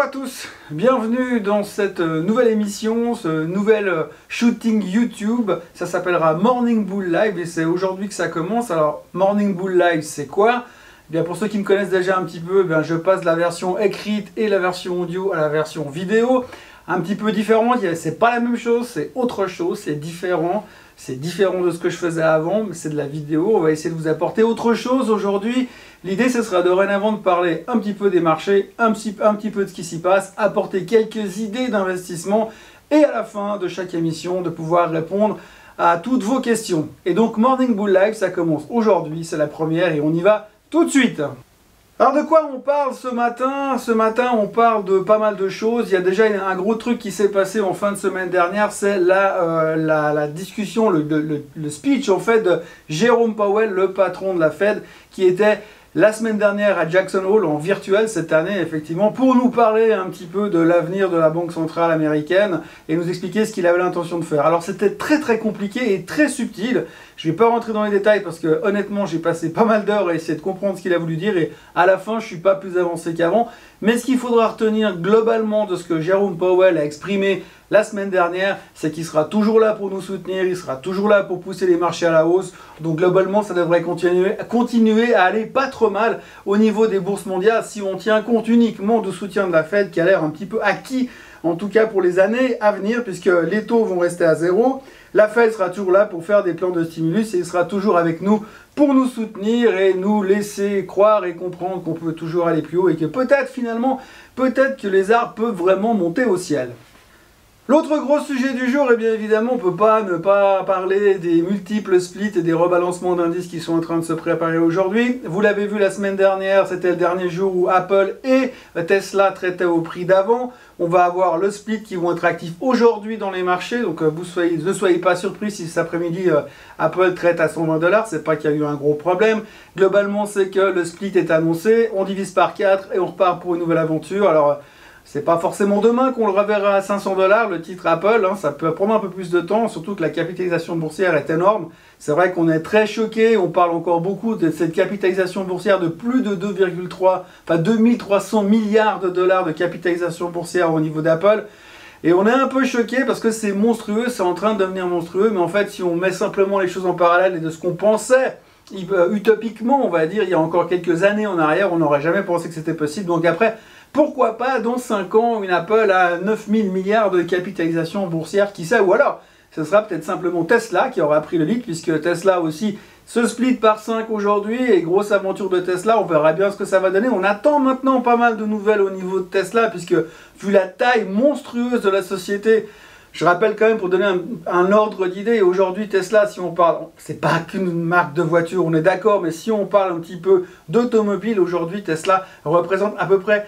à tous, bienvenue dans cette nouvelle émission, ce nouvel shooting YouTube. Ça s'appellera Morning Bull Live et c'est aujourd'hui que ça commence. Alors Morning Bull Live c'est quoi? Eh bien, pour ceux qui me connaissent déjà un petit peu, eh bien, je passe de la version écrite et la version audio à la version vidéo. Un petit peu différent, c'est pas la même chose, c'est autre chose, c'est différent. C'est différent de ce que je faisais avant, mais c'est de la vidéo. On va essayer de vous apporter autre chose aujourd'hui. L'idée, ce sera dorénavant de parler un petit peu des marchés, un petit peu de ce qui s'y passe, apporter quelques idées d'investissement et à la fin de chaque émission, de pouvoir répondre à toutes vos questions. Et donc, Morning Bull Live, ça commence aujourd'hui, c'est la première et on y va tout de suite. Alors de quoi on parle ce matin? Ce matin on parle de pas mal de choses. Il y a déjà un gros truc qui s'est passé en fin de semaine dernière, c'est la discussion, le speech en fait de Jérôme Powell, le patron de la Fed, qui était la semaine dernière à Jackson Hole en virtuel cette année effectivement pour nous parler un petit peu de l'avenir de la Banque centrale américaine et nous expliquer ce qu'il avait l'intention de faire. Alors c'était très compliqué et très subtil. Je ne vais pas rentrer dans les détails parce que honnêtement j'ai passé pas mal d'heures à essayer de comprendre ce qu'il a voulu dire et à la fin je ne suis pas plus avancé qu'avant. Mais ce qu'il faudra retenir globalement de ce que Jérôme Powell a exprimé la semaine dernière, c'est qu'il sera toujours là pour nous soutenir, il sera toujours là pour pousser les marchés à la hausse. Donc globalement ça devrait continuer à aller pas trop mal au niveau des bourses mondiales si on tient compte uniquement du soutien de la Fed qui a l'air un petit peu acquis, en tout cas pour les années à venir, puisque les taux vont rester à zéro. La Fed sera toujours là pour faire des plans de stimulus et il sera toujours avec nous pour nous soutenir et nous laisser croire et comprendre qu'on peut toujours aller plus haut et que peut-être finalement, peut-être que les arbres peuvent vraiment monter au ciel. L'autre gros sujet du jour, et bien évidemment, on ne peut pas ne pas parler des multiples splits et des rebalancements d'indices qui sont en train de se préparer aujourd'hui. Vous l'avez vu la semaine dernière, c'était le dernier jour où Apple et Tesla traitaient au prix d'avant. On va avoir le split qui vont être actifs aujourd'hui dans les marchés, donc ne soyez pas surpris si cet après-midi Apple traite à 120 $, c'est pas qu'il y a eu un gros problème. Globalement, c'est que le split est annoncé, on divise par 4 et on repart pour une nouvelle aventure. Alors, c'est pas forcément demain qu'on le reverra à 500 $, le titre Apple, hein, ça peut prendre un peu plus de temps, surtout que la capitalisation boursière est énorme. C'est vrai qu'on est très choqué, on parle encore beaucoup de cette capitalisation boursière de plus de 2300 milliards de dollars de capitalisation boursière au niveau d'Apple. Et on est un peu choqué parce que c'est monstrueux, c'est en train de devenir monstrueux, mais en fait si on met simplement les choses en parallèle et de ce qu'on pensait, utopiquement on va dire, il y a encore quelques années en arrière, on n'aurait jamais pensé que c'était possible. Donc après, pourquoi pas dans 5 ans une Apple à 9000 milliards de capitalisation boursière, qui sait, ou alors ce sera peut-être simplement Tesla qui aura pris le lead, puisque Tesla aussi se split par 5 aujourd'hui, et grosse aventure de Tesla, on verra bien ce que ça va donner. On attend maintenant pas mal de nouvelles au niveau de Tesla, puisque vu la taille monstrueuse de la société, je rappelle quand même pour donner un ordre d'idée, aujourd'hui Tesla, si on parle, c'est pas qu'une marque de voiture, on est d'accord, mais si on parle un petit peu d'automobile, aujourd'hui Tesla représente à peu près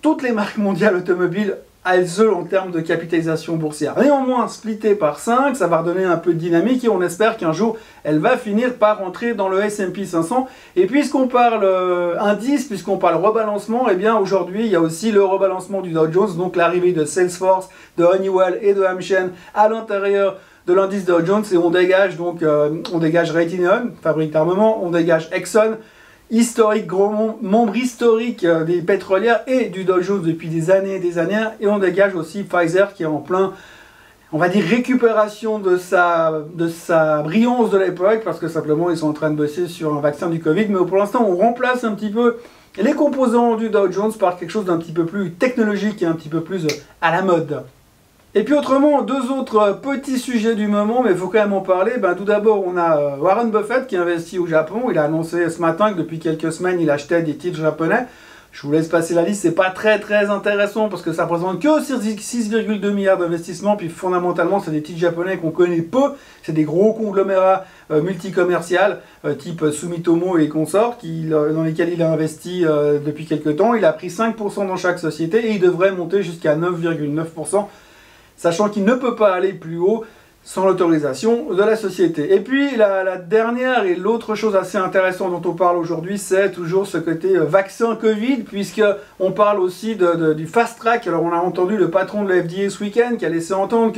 toutes les marques mondiales automobiles à elles seules en termes de capitalisation boursière. Néanmoins, splittée par 5, ça va redonner un peu de dynamique et on espère qu'un jour, elle va finir par rentrer dans le S&P 500. Et puisqu'on parle indice, puisqu'on parle rebalancement, eh bien aujourd'hui, il y a aussi le rebalancement du Dow Jones, donc l'arrivée de Salesforce, de Honeywell et de Amgen à l'intérieur de l'indice Dow Jones, et on dégage donc Raytheon, fabrique d'armement, on dégage Exxon, historique, membre historique des pétrolières et du Dow Jones depuis des années, et on dégage aussi Pfizer qui est en plein, on va dire, récupération de sa brillance de l'époque, parce que simplement ils sont en train de bosser sur un vaccin du Covid, mais pour l'instant on remplace un petit peu les composants du Dow Jones par quelque chose d'un petit peu plus technologique et un petit peu plus à la mode. Et puis autrement, deux autres petits sujets du moment, mais il faut quand même en parler. Tout d'abord, on a Warren Buffett qui investit au Japon. Il a annoncé ce matin que depuis quelques semaines, il achetait des titres japonais. Je vous laisse passer la liste, c'est pas très intéressant parce que ça représente que 6,2 milliards d'investissements. Puis fondamentalement, c'est des titres japonais qu'on connaît peu. C'est des gros conglomérats multicommerciaux type Sumitomo et consorts dans lesquels il a investi depuis quelques temps. Il a pris 5% dans chaque société et il devrait monter jusqu'à 9,9%. Sachant qu'il ne peut pas aller plus haut sans l'autorisation de la société. Et puis la dernière et l'autre chose assez intéressante dont on parle aujourd'hui, c'est toujours ce côté vaccin Covid, puisqu'on parle aussi du fast track. Alors on a entendu le patron de la FDA ce week-end qui a laissé entendre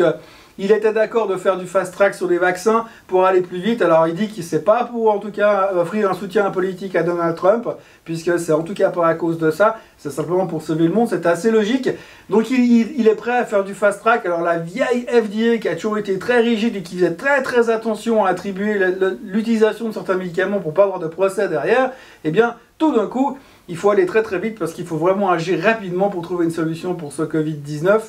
Il était d'accord de faire du fast track sur les vaccins pour aller plus vite. Alors il dit qu'il ne sait pas pour en tout cas offrir un soutien politique à Donald Trump, puisque c'est en tout cas pas à cause de ça, c'est simplement pour sauver le monde, c'est assez logique. Donc il est prêt à faire du fast track. Alors la vieille FDA qui a toujours été très rigide et qui faisait très attention à attribuer l'utilisation de certains médicaments pour pas avoir de procès derrière, eh bien tout d'un coup, il faut aller très vite parce qu'il faut vraiment agir rapidement pour trouver une solution pour ce Covid-19.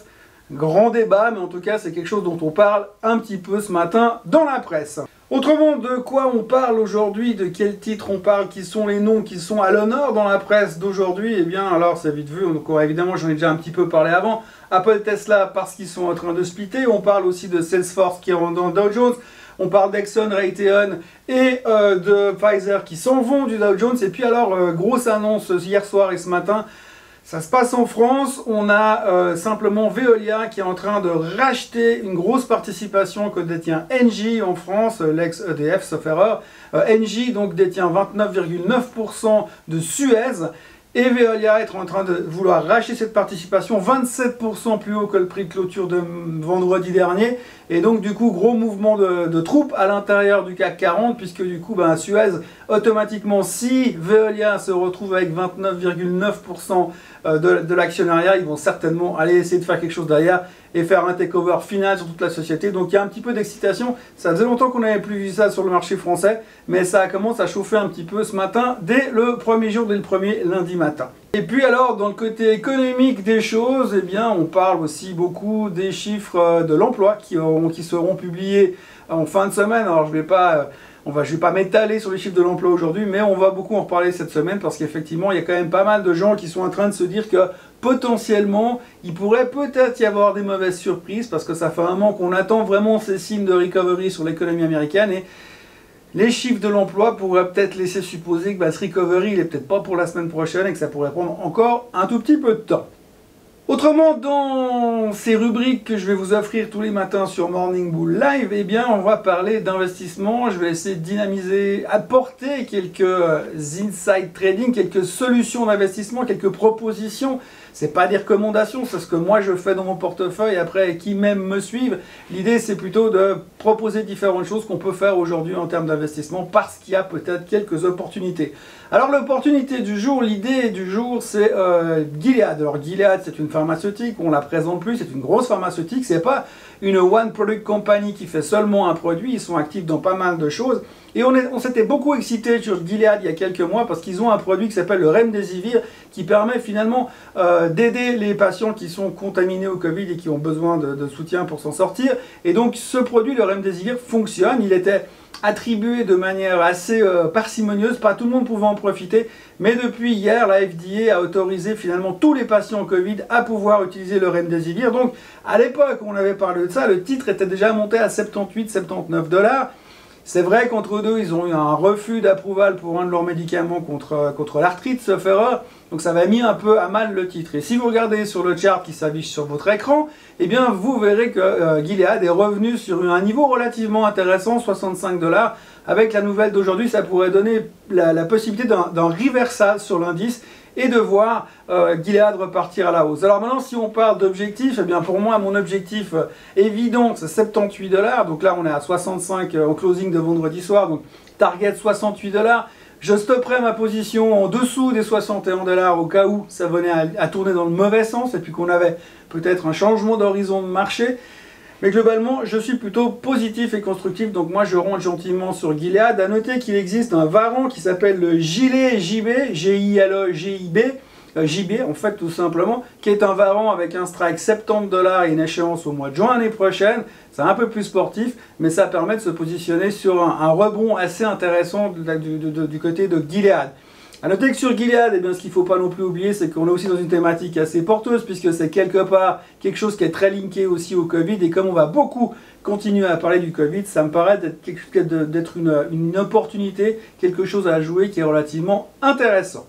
Grand débat, mais en tout cas, c'est quelque chose dont on parle un petit peu ce matin dans la presse. Autrement, de quoi on parle aujourd'hui, de quel titre on parle, qui sont les noms qui sont à l'honneur dans la presse d'aujourd'hui? Eh bien, alors, c'est vite vu, donc évidemment, j'en ai déjà un petit peu parlé avant. Apple, Tesla, parce qu'ils sont en train de splitter. On parle aussi de Salesforce qui rentre dans Dow Jones. On parle d'Exxon, Raytheon et de Pfizer qui s'en vont du Dow Jones. Et puis alors, grosse annonce hier soir et ce matin, ça se passe en France. On a simplement Veolia qui est en train de racheter une grosse participation que détient Engie en France, l'ex-EDF sauf erreur. Engie donc détient 29,9% de Suez. Et Veolia est en train de vouloir racheter cette participation 27% plus haut que le prix de clôture de vendredi dernier. Et donc du coup, gros mouvement de troupes à l'intérieur du CAC 40, puisque du coup, Suez, automatiquement, si Veolia se retrouve avec 29,9% de l'actionnariat, ils vont certainement aller essayer de faire quelque chose derrière et faire un takeover final sur toute la société. Donc il y a un petit peu d'excitation. Ça faisait longtemps qu'on n'avait plus vu ça sur le marché français, mais ça commence à chauffer un petit peu ce matin, dès le premier jour, dès le premier lundi matin. Et puis alors, dans le côté économique des choses, eh bien, on parle aussi beaucoup des chiffres de l'emploi qui seront publiés en fin de semaine. Alors je vais pas m'étaler sur les chiffres de l'emploi aujourd'hui, mais on va beaucoup en reparler cette semaine parce qu'effectivement, il y a quand même pas mal de gens qui sont en train de se dire que potentiellement, il pourrait peut-être y avoir des mauvaises surprises parce que ça fait un moment qu'on attend vraiment ces signes de recovery sur l'économie américaine et les chiffres de l'emploi pourraient peut-être laisser supposer que ce recovery, il n'est peut-être pas pour la semaine prochaine et que ça pourrait prendre encore un tout petit peu de temps. Autrement, dans ces rubriques que je vais vous offrir tous les matins sur Morning Bull Live, eh bien, on va parler d'investissement. Je vais essayer de dynamiser, apporter quelques inside trading, quelques solutions d'investissement, quelques propositions. C'est pas des recommandations, c'est ce que moi je fais dans mon portefeuille. Après, qui même me suivent. L'idée, c'est plutôt de proposer différentes choses qu'on peut faire aujourd'hui en termes d'investissement parce qu'il y a peut-être quelques opportunités. Alors, l'opportunité du jour, l'idée du jour, c'est Gilead. Alors, Gilead, c'est une pharmaceutique, on la présente plus, c'est une grosse pharmaceutique. C'est pas une one product company qui fait seulement un produit, ils sont actifs dans pas mal de choses. Et on s'était beaucoup excité sur Gilead il y a quelques mois parce qu'ils ont un produit qui s'appelle le Remdesivir qui permet finalement d'aider les patients qui sont contaminés au Covid et qui ont besoin de soutien pour s'en sortir. Et donc ce produit, le Remdesivir, fonctionne. Il était attribué de manière assez parcimonieuse, pas tout le monde pouvait en profiter, mais depuis hier, la FDA a autorisé finalement tous les patients Covid à pouvoir utiliser le Remdesivir. Donc à l'époque où on avait parlé de ça, le titre était déjà monté à 78-79 $. C'est vrai qu'entre deux, ils ont eu un refus d'approval pour un de leurs médicaments contre l'arthrite, sauf erreur. Donc ça va mis un peu à mal le titre. Et si vous regardez sur le chart qui s'affiche sur votre écran, eh bien vous verrez que Gilead est revenu sur un niveau relativement intéressant, 65 $. Avec la nouvelle d'aujourd'hui, ça pourrait donner la possibilité d'un reversal sur l'indice et de voir Gilead repartir à la hausse. Alors maintenant, si on parle d'objectifs, eh bien pour moi, mon objectif évident, c'est 78 $. Donc là, on est à 65 au closing de vendredi soir, donc target 68 $. Je stopperai ma position en dessous des 61 $ au cas où ça venait à tourner dans le mauvais sens et puis qu'on avait peut-être un changement d'horizon de marché. Mais globalement, je suis plutôt positif et constructif, donc moi je rentre gentiment sur Gilead. À noter qu'il existe un variant qui s'appelle le Gilet JB, G-I-L-E-G-I-B, JB en fait tout simplement, qui est un variant avec un strike 70 $ et une échéance au mois de juin l'année prochaine. C'est un peu plus sportif, mais ça permet de se positionner sur un rebond assez intéressant du côté de Gilead. A noter que sur Gilead, eh bien, ce qu'il ne faut pas non plus oublier, c'est qu'on est aussi dans une thématique assez porteuse, puisque c'est quelque part quelque chose qui est très linké aussi au Covid, et comme on va beaucoup continuer à parler du Covid, ça me paraît d'être une opportunité, quelque chose à jouer qui est relativement intéressant.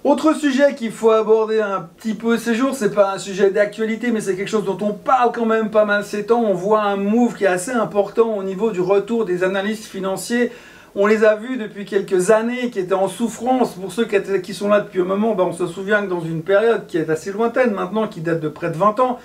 Autre sujet qu'il faut aborder un petit peu ces jours, c'est pas un sujet d'actualité, mais c'est quelque chose dont on parle quand même pas mal ces temps. On voit un move qui est assez important au niveau du retour des analystes financiers. On les a vus depuis quelques années, qui étaient en souffrance. Pour ceux qui sont là depuis un moment, on se souvient que dans une période qui est assez lointaine maintenant, qui date de près de 20 ans,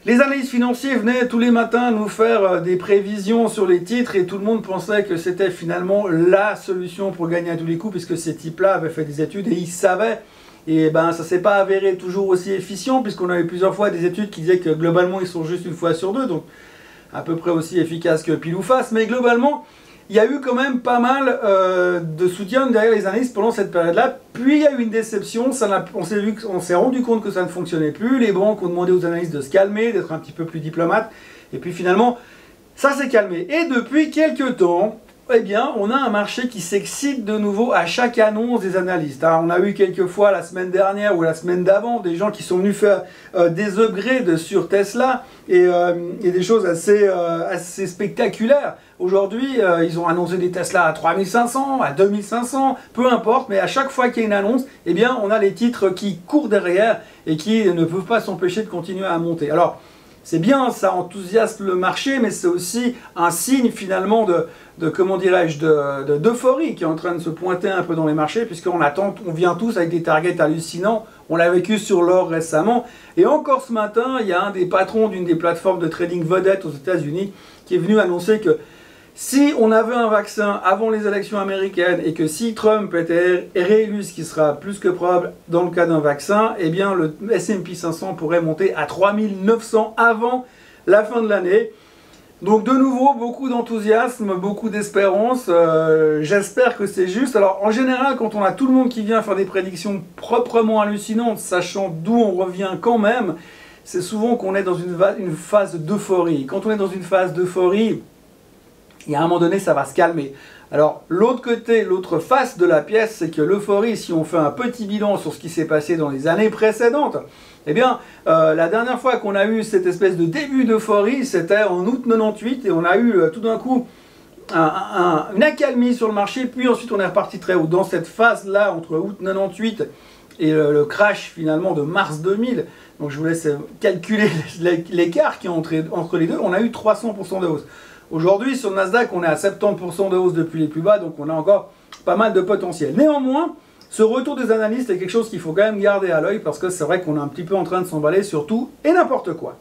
Les analystes financiers venaient tous les matins nous faire des prévisions sur les titres et tout le monde pensait que c'était finalement la solution pour gagner à tous les coups puisque ces types-là avaient fait des études et ils savaient. Et ben ça s'est pas avéré toujours aussi efficient puisqu'on a eu plusieurs fois des études qui disaient que globalement ils sont juste une fois sur deux, donc à peu près aussi efficaces que pile ou face, mais globalement il y a eu quand même pas mal de soutien derrière les analystes pendant cette période-là. Puis il y a eu une déception, on s'est rendu compte que ça ne fonctionnait plus, les banques ont demandé aux analystes de se calmer, d'être un petit peu plus diplomates, et puis finalement ça s'est calmé. Et depuis quelques temps, eh bien, on a un marché qui s'excite de nouveau à chaque annonce des analystes. Alors, on a eu quelques fois la semaine dernière ou la semaine d'avant des gens qui sont venus faire des upgrades sur Tesla et des choses assez spectaculaires. Aujourd'hui, ils ont annoncé des Tesla à 3500, à 2500, peu importe, mais à chaque fois qu'il y a une annonce, eh bien, on a les titres qui courent derrière et qui ne peuvent pas s'empêcher de continuer à monter. Alors, c'est bien, ça enthousiasme le marché, mais c'est aussi un signe finalement comment dirais-je, d'euphorie qui est en train de se pointer un peu dans les marchés, puisqu'on vient tous avec des targets hallucinants. On l'a vécu sur l'or récemment. Et encore ce matin, il y a un des patrons d'une des plateformes de trading vedettes aux États-Unis qui est venu annoncer que si on avait un vaccin avant les élections américaines et que si Trump était réélu, ce qui sera plus que probable dans le cas d'un vaccin, eh bien le S&P 500 pourrait monter à 3900 avant la fin de l'année. Donc de nouveau, beaucoup d'enthousiasme, beaucoup d'espérance. J'espère que c'est juste. Alors en général, quand on a tout le monde qui vient faire des prédictions proprement hallucinantes, sachant d'où on revient quand même, c'est souvent qu'on est dans une phase d'euphorie. Quand on est dans une phase d'euphorie, il y a un moment donné, ça va se calmer. Alors, l'autre côté, l'autre face de la pièce, c'est que l'euphorie, si on fait un petit bilan sur ce qui s'est passé dans les années précédentes, eh bien, la dernière fois qu'on a eu cette espèce de début d'euphorie, c'était en août 98, et on a eu tout d'un coup une accalmie sur le marché, puis ensuite on est reparti très haut. Dans cette phase-là, entre août 98 et le crash finalement de mars 2000, donc je vous laisse calculer l'écart qui est entre les deux, on a eu 300% de hausse. Aujourd'hui, sur le Nasdaq, on est à 70% de hausse depuis les plus bas, donc on a encore pas mal de potentiel. Néanmoins, ce retour des analystes est quelque chose qu'il faut quand même garder à l'œil, parce que c'est vrai qu'on est un petit peu en train de s'emballer sur tout et n'importe quoi.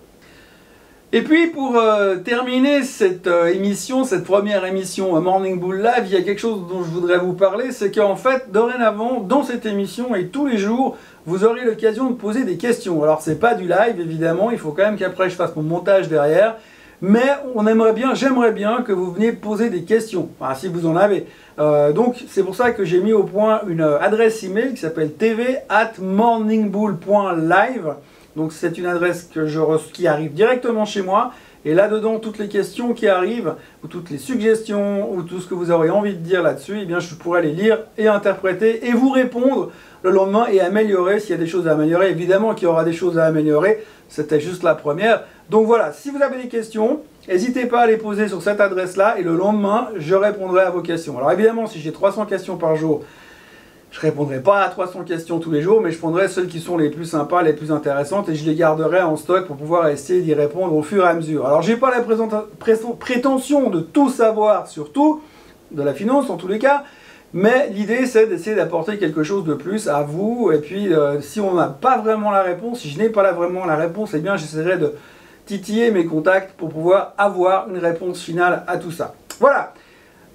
Et puis, pour terminer cette émission, cette première émission Morning Bull Live, il y a quelque chose dont je voudrais vous parler, c'est qu'en fait, dorénavant, dans cette émission et tous les jours, vous aurez l'occasion de poser des questions. Alors, c'est pas du live, évidemment, il faut quand même qu'après je fasse mon montage derrière. Mais j'aimerais bien que vous veniez poser des questions, enfin, si vous en avez. Donc c'est pour ça que j'ai mis au point une adresse email qui s'appelle tv@morningbull.live. Donc c'est une adresse qui arrive directement chez moi. Et là-dedans, toutes les questions qui arrivent, ou toutes les suggestions, ou tout ce que vous aurez envie de dire là-dessus, eh bien je pourrai les lire et interpréter et vous répondre le lendemain et améliorer s'il y a des choses à améliorer. Évidemment qu'il y aura des choses à améliorer, c'était juste la première. Donc voilà, si vous avez des questions, n'hésitez pas à les poser sur cette adresse-là et le lendemain, je répondrai à vos questions. Alors évidemment, si j'ai 300 questions par jour, je ne répondrai pas à 300 questions tous les jours, mais je prendrai celles qui sont les plus sympas, les plus intéressantes et je les garderai en stock pour pouvoir essayer d'y répondre au fur et à mesure. Alors j'ai pas la prétention de tout savoir sur tout, de la finance en tous les cas, mais l'idée c'est d'essayer d'apporter quelque chose de plus à vous. Et puis si on n'a pas vraiment la réponse, si je n'ai pas vraiment la réponse, eh bien j'essaierai de titiller mes contacts pour pouvoir avoir une réponse finale à tout ça. Voilà,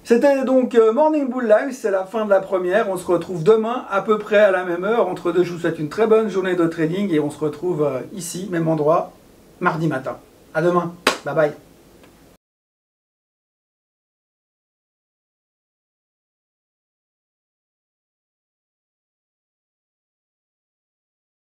c'était donc Morning Bull Live, c'est la fin de la première. On se retrouve demain à peu près à la même heure. Entre deux, je vous souhaite une très bonne journée de trading et on se retrouve ici, même endroit, mardi matin. À demain, bye bye.